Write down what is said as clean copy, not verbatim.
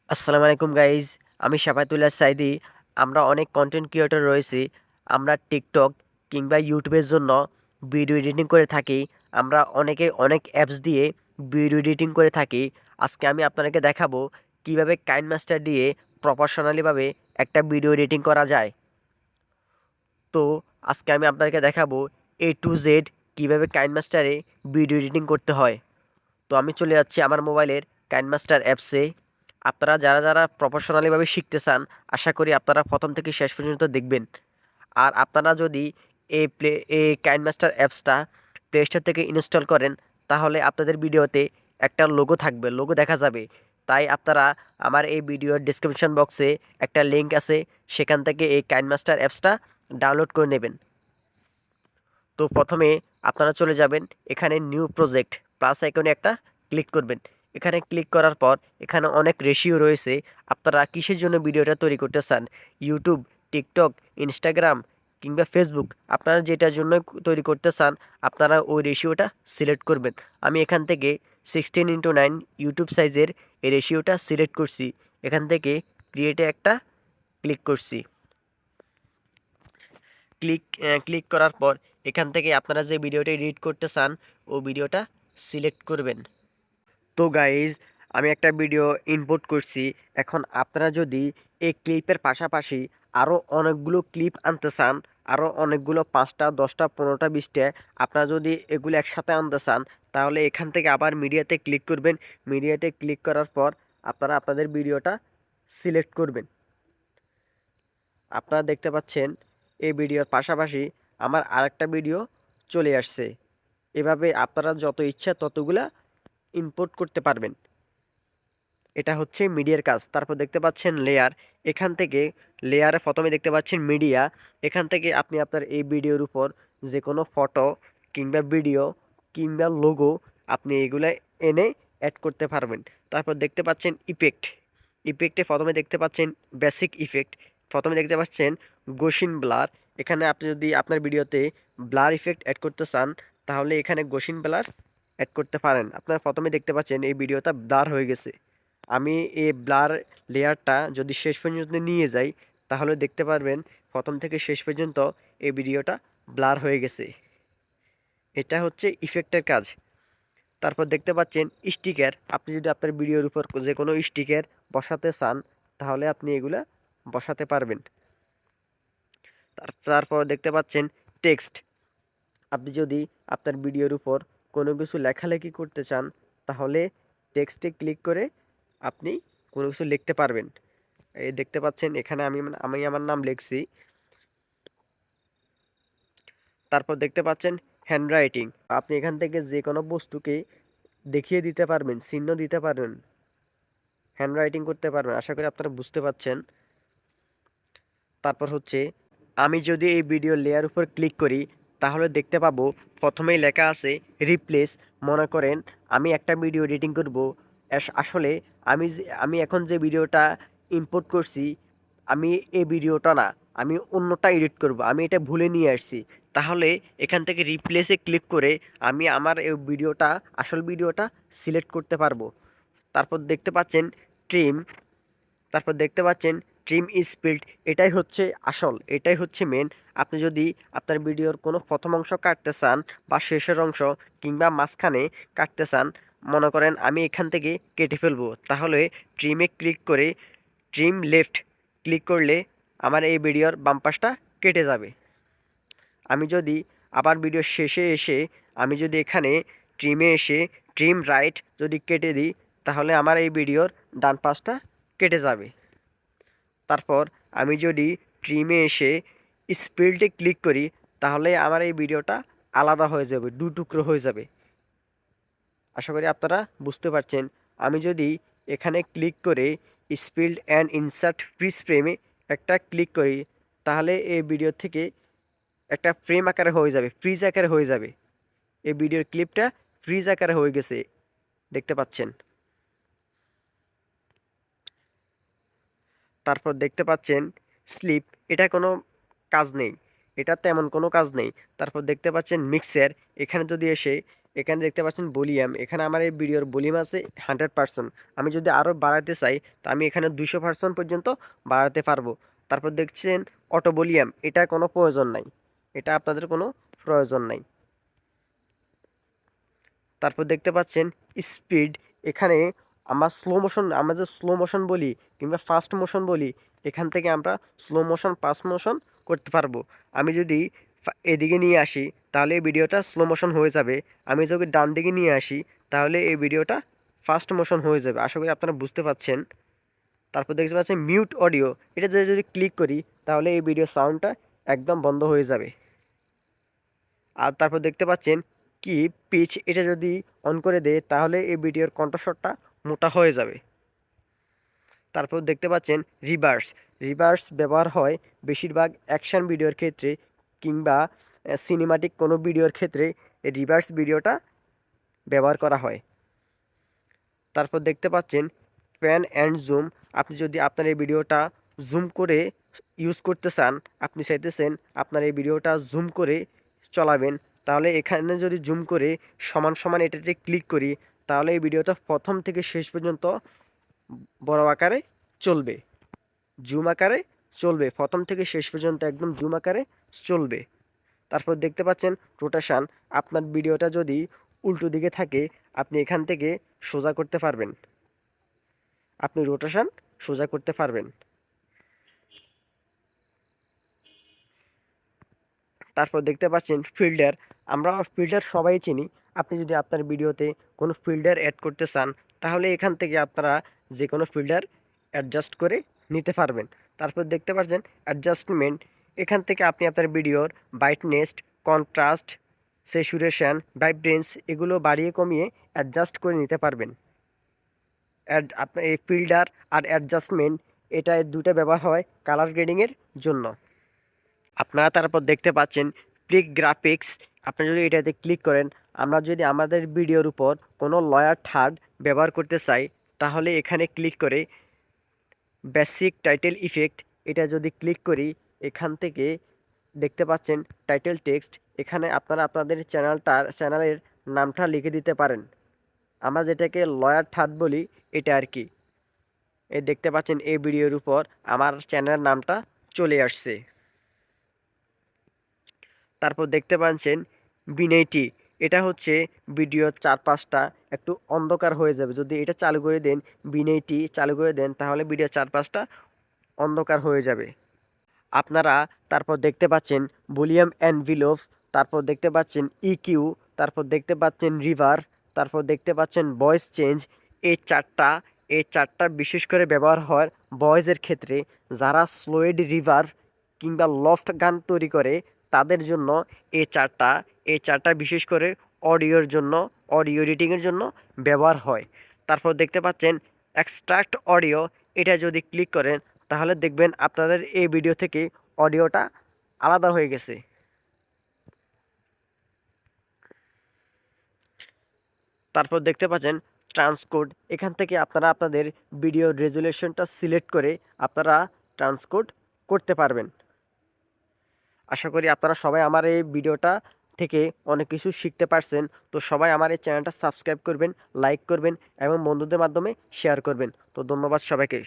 আসসালামু আলাইকুম গাইজ। আমি শাফাতুল্লাহ সাইদি। আমরা অনেক কন্টেন্ট ক্রিয়েটর রয়েছি। আমরা টিকটক কিংবা ইউটিউবের জন্য ভিডিও এডিটিং করে থাকি। আমরা অনেকে অনেক অ্যাপস দিয়ে ভিডিও এডিটিং করে থাকি। আজকে আমি আপনাদেরকে দেখাবো কিভাবে কাইনমাস্টার দিয়ে প্রফেশনালিভাবে একটা ভিডিও এডিটিং করা যায়। তো আজকে আমি আপনাদেরকে দেখাবো A to Z কীভাবে কাইনমাস্টারে ভিডিও এডিটিং করতে হয়। তো আমি চলে যাচ্ছি আমার মোবাইলের কাইনমাস্টার অ্যাপসে। আপনারা যারা যারা প্রফেশনালিভাবে শিখতে চান, আশা করি আপনারা প্রথম থেকে শেষ পর্যন্ত দেখবেন। আর আপনারা যদি এই কাইনমাস্টার অ্যাপসটা প্লে স্টোর থেকে ইনস্টল করেন, তাহলে আপনাদের ভিডিওতে একটা লোগো থাকবে, লোগো দেখা যাবে। তাই আপনারা আমার এই ভিডিওর ডিসক্রিপশন বক্সে একটা লিঙ্ক আছে, সেখান থেকে এই কাইনমাস্টার অ্যাপসটা ডাউনলোড করে নেবেন। তো প্রথমে আপনারা চলে যাবেন এখানে নিউ প্রজেক্ট প্লাস আইকনে একটা ক্লিক করবেন। এখানে ক্লিক করার পর এখানে অনেক রেশিও রয়েছে। আপনারা কিসের জন্য ভিডিওটা তৈরি করতে চান, ইউটিউব, টিকটক, ইনস্টাগ্রাম কিংবা ফেসবুক, আপনারা যেটার জন্য তৈরি করতে চান আপনারা ওই রেশিওটা সিলেক্ট করবেন। আমি এখান থেকে 16:9 ইউটিউব সাইজের এই রেশিওটা সিলেক্ট করছি। এখান থেকে ক্রিয়েটে একটা ক্লিক করছি। ক্লিক ক্লিক করার পর এখান থেকে আপনারা যে ভিডিওটা এডিট করতে চান ও ভিডিওটা সিলেক্ট করবেন। তো গাইজ, আমি একটা ভিডিও ইনপুট করছি। এখন আপনারা যদি এই ক্লিপের পাশাপাশি আরও অনেকগুলো ক্লিপ আনতে চান, আরও অনেকগুলো 5টা 10টা 15টা 20টা, আপনারা যদি এগুলো একসাথে আনতে চান, তাহলে এখান থেকে আবার মিডিয়াতে ক্লিক করবেন। মিডিয়াতে ক্লিক করার পর আপনারা আপনাদের ভিডিওটা সিলেক্ট করবেন। আপনারা দেখতে পাচ্ছেন এই ভিডিওর পাশাপাশি আমার আরেকটা ভিডিও চলে আসছে। এভাবে আপনারা যত ইচ্ছা ততগুলা ইম্পোর্ট করতে পারবেন। এটা হচ্ছে মিডিয়ার কাজ। তারপর দেখতে পাচ্ছেন লেয়ার। এখান থেকে লেয়ারে প্রথমে দেখতে পাচ্ছেন মিডিয়া। এখান থেকে আপনি আপনার এই ভিডিওর উপর যে কোনো ফটো কিংবা ভিডিও কিংবা লোগো আপনি এগুলো এনে অ্যাড করতে পারবেন। তারপর দেখতে পাচ্ছেন ইফেক্ট। ইফেক্টে প্রথমে দেখতে পাচ্ছেন বেসিক ইফেক্ট। প্রথমে দেখতে পাচ্ছেন গসিন ব্লার। এখানে আপনি যদি আপনার ভিডিওতে ব্লার ইফেক্ট অ্যাড করতে চান, তাহলে এখানে গসিন ব্লার অ্যাড করতে পারেন। আপনারা প্রথমে দেখতে পাচ্ছেন এই ভিডিওটা ব্লার হয়ে গেছে। আমি এই ব্লার লেয়ারটা যদি শেষ পর্যন্ত নিয়ে যাই, তাহলে দেখতে পারবেন প্রথম থেকে শেষ পর্যন্ত এই ভিডিওটা ব্লার হয়ে গেছে। এটা হচ্ছে ইফেক্টের কাজ। তারপর দেখতে পাচ্ছেন স্টিকার। আপনি যদি আপনার ভিডিওর উপর যে কোনো স্টিকার বসাতে চান, তাহলে আপনি এগুলা বসাতে পারবেন। তারপর দেখতে পাচ্ছেন টেক্সট। আপনি যদি আপনার ভিডিওর উপর কোনো কিছু লেখালেখি করতে চান, তাহলে টেক্সটে ক্লিক করে আপনি কোনো কিছু লিখতে পারবেন। এই দেখতে পাচ্ছেন এখানে আমি আমার নাম লিখছি। তারপর দেখতে পাচ্ছেন হ্যান্ডরাইটিং। আপনি এখান থেকে যে কোনো বস্তুকে দেখিয়ে দিতে পারবেন, চিহ্ন দিতে পারবেন, হ্যান্ডরাইটিং করতে পারবেন। আশা করি আপনারা বুঝতে পারছেন। তারপর হচ্ছে আমি যদি এই ভিডিও লেয়ার উপর ক্লিক করি, তাহলে দেখতে পাবো প্রথমেই লেখা আছে রিপ্লেস। মনে করেন আমি একটা ভিডিও এডিটিং করব। আসলে আমি এখন যে ভিডিওটা ইম্পোর্ট করছি, আমি এই ভিডিওটা না, আমি অন্যটা এডিট করব, আমি এটা ভুলে নিয়ে আসছি। তাহলে এখান থেকে রিপ্লেসে ক্লিক করে আমি আমার এই ভিডিওটা, আসল ভিডিওটা সিলেক্ট করতে পারবো। তারপর দেখতে পাচ্ছেন ট্রিম। তারপর দেখতে পাচ্ছেন ট্রিম ইজ স্পিল্ড। এটাই হচ্ছে আসল, এটাই হচ্ছে মেন। আপনি যদি আপনার ভিডিওর কোনো প্রথম অংশ কাটতে চান বা শেষের অংশ কিংবা মাঝখানে কাটতে চান, মনে করেন আমি এখান থেকে কেটে ফেলবো, তাহলে ট্রিমে ক্লিক করে ট্রিম লেফট ক্লিক করলে আমার এই ভিডিওর বাম পাশটা কেটে যাবে। আমি যদি আবার ভিডিও শেষে এসে আমি যদি এখানে ট্রিমে এসে ট্রিম রাইট যদি কেটে দিই, তাহলে আমার এই ভিডিওর ডান পাশটা কেটে যাবে। তারপর আমি যদি ট্রিমে এসে স্পিল্ডে ক্লিক করি, তাহলে আমার এই ভিডিওটা আলাদা হয়ে যাবে, দু টুকরো হয়ে যাবে। আশা করি আপনারা বুঝতে পারছেন। আমি যদি এখানে ক্লিক করে স্পিল্ড অ্যান্ড ইনসার্ট ফ্রিজ ফ্রেমে একটা ক্লিক করি, তাহলে এই ভিডিও থেকে একটা ফ্রেম আকারে হয়ে যাবে, ফ্রিজ আকারে হয়ে যাবে। এই ভিডিওর ক্লিপটা ফ্রিজ আকারে হয়ে গেছে, দেখতে পাচ্ছেন। তারপর দেখতে পাচ্ছেন স্লিপ। এটা কোনো কাজ নেই, এটা তেমন কোনো কাজ নেই। তারপর দেখতে পাচ্ছেন মিক্সার। এখানে যদি এসে এখানে দেখতে পাচ্ছেন ভলিউম, এখানে আমার এই ভিডিওর ভলিউম আছে 100%। আমি যদি আরও বাড়াতে চাই তা আমি এখানে 200% পর্যন্ত বাড়াতে পারবো। তারপর দেখছেন অটো ভলিউম, এটার কোনো প্রয়োজন নাই, এটা আপনাদের কোনো প্রয়োজন নাই। তারপর দেখতে পাচ্ছেন স্পিড, এখানে আমরা স্লো মোশন, আমরা যে স্লো মোশন বলি কিংবা ফাস্ট মোশন বলি, এখান থেকে আমরা স্লো মোশন ফাস্ট মোশন করতে পারবো। আমি যদি এদিকে নিয়ে আসি তাহলে এই ভিডিওটা স্লো মোশন হয়ে যাবে, আমি যদি ডান দিকে নিয়ে আসি তাহলে এই ভিডিওটা ফাস্ট মোশন হয়ে যাবে। আশা করি আপনারা বুঝতে পারছেন। তারপর দেখতে পাচ্ছেন মিউট অডিও, এটা যদি ক্লিক করি তাহলে এই ভিডিও সাউন্ডটা একদম বন্ধ হয়ে যাবে। আর তারপর দেখতে পাচ্ছেন কি পিচ, এটা যদি অন করে দেয় তাহলে এই ভিডিওর কণ্ঠস্বরটা মোটা হয়ে যাবে। তারপর দেখতে পাচ্ছেন রিভার্স, রিভার্স ব্যবহার হয় বেশিরভাগ অ্যাকশন ভিডিওর ক্ষেত্রে কিংবা সিনেমাটিক কোনো ভিডিওর ক্ষেত্রে এই রিভার্স ভিডিওটা ব্যবহার করা হয়। তারপর দেখতে পাচ্ছেন প্যান অ্যান্ড জুম, আপনি যদি আপনার এই ভিডিওটা জুম করে ইউজ করতে চান, আপনি চাইতেছেন আপনার এই ভিডিওটা জুম করে চলাবেন, তাহলে এখানে যদি জুম করে সমান সমান এটাতে ক্লিক করি তাহলে এই ভিডিওটা প্রথম থেকে শেষ পর্যন্ত বড় আকারে চলবে, জুম আকারে চলবে, প্রথম থেকে শেষ পর্যন্ত একদম জুম আকারে চলবে। তারপর দেখতে পাচ্ছেন রোটেশন, আপনার ভিডিওটা যদি উল্টো দিকে থাকে আপনি এখান থেকে সোজা করতে পারবেন, আপনি রোটেশন সোজা করতে পারবেন। তারপর দেখতে পাচ্ছেন ফিল্টার, আমরা ফিল্টার সবাই চিনি। আপনি যদি আপনার ভিডিওতে কোনো ফিল্টার অ্যাড করতে চান তাহলে এখান থেকে আপনারা যে কোনো ফিল্টার অ্যাডজাস্ট করে নিতে পারবেন। তারপর দেখতে পাচ্ছেন অ্যাডজাস্টমেন্ট, এখান থেকে আপনি আপনার ভিডিওর ব্রাইটনেস, কন্ট্রাস্ট, স্যাচুরেশন, ভাইব্রেন্স এগুলো বাড়িয়ে কমিয়ে অ্যাডজাস্ট করে নিতে পারবেন। আপনার এই ফিল্টার আর অ্যাডজাস্টমেন্ট এটা দুটো ব্যবহার হয় কালার গ্রেডিংয়ের জন্য। আপনারা তারপর দেখতে পাচ্ছেন প্লিক গ্রাফিক্স, আপনি যদি এটাতে ক্লিক করেন, আমরা যদি আমাদের ভিডিওর উপর কোনো লয়ার থার্ড ব্যবহার করতে চাই তাহলে এখানে ক্লিক করে বেসিক টাইটেল ইফেক্ট, এটা যদি ক্লিক করি এখান থেকে দেখতে পাচ্ছেন টাইটেল টেক্সট, এখানে আপনারা আপনাদের চ্যানেলের নামটা লিখে দিতে পারেন। আমরা যেটাকে লয়ার থার্ড বলি এটা আর কি। এই দেখতে পাচ্ছেন এই ভিডিওর উপর আমার চ্যানেলের নামটা চলে আসছে। তারপর দেখতে পাচ্ছেন বিনেটি, এটা হচ্ছে ভিডিওর চারপাশটা একটু অন্ধকার হয়ে যাবে, যদি এটা চালু করে দেন, বিনেটি চালু করে দেন তাহলে ভিডিওর চারপাশটা অন্ধকার হয়ে যাবে। আপনারা তারপর দেখতে পাচ্ছেন ভলিউম এনভেলপ, তারপর দেখতে পাচ্ছেন ইকিউ, তারপর দেখতে পাচ্ছেন রিভার্ব, তারপর দেখতে পাচ্ছেন ভয়েস চেঞ্জ। এই চারটা বিশেষ করে ব্যবহার হয় ভয়েসের ক্ষেত্রে, যারা স্লোয়েড রিভার্ব কিংবা লফট গান তৈরি করে তাদের জন্য এই চারটা বিশেষ করে অডিওর জন্য, অডিও এডিটিংয়ের জন্য ব্যবহার হয়। তারপর দেখতে পাচ্ছেন এক্সট্রাক্ট অডিও, এটা যদি ক্লিক করেন তাহলে দেখবেন আপনাদের এই ভিডিও থেকে অডিওটা আলাদা হয়ে গেছে। তারপর দেখতে পাচ্ছেন ট্রান্সকোড, এখান থেকে আপনারা আপনাদের ভিডিও রেজুলেশনটা সিলেক্ট করে আপনারা ট্রান্সকোড করতে পারবেন। আশা করি আপনারা সবাই আমার এই ভিডিওটা থেকে অনেক কিছু শিখতে পারছেন। তো সবাই আমার এই চ্যানেলটা সাবস্ক্রাইব করবেন, লাইক করবেন এবং বন্ধুদের মাধ্যমে শেয়ার করবেন। তো ধন্যবাদ সবাইকে।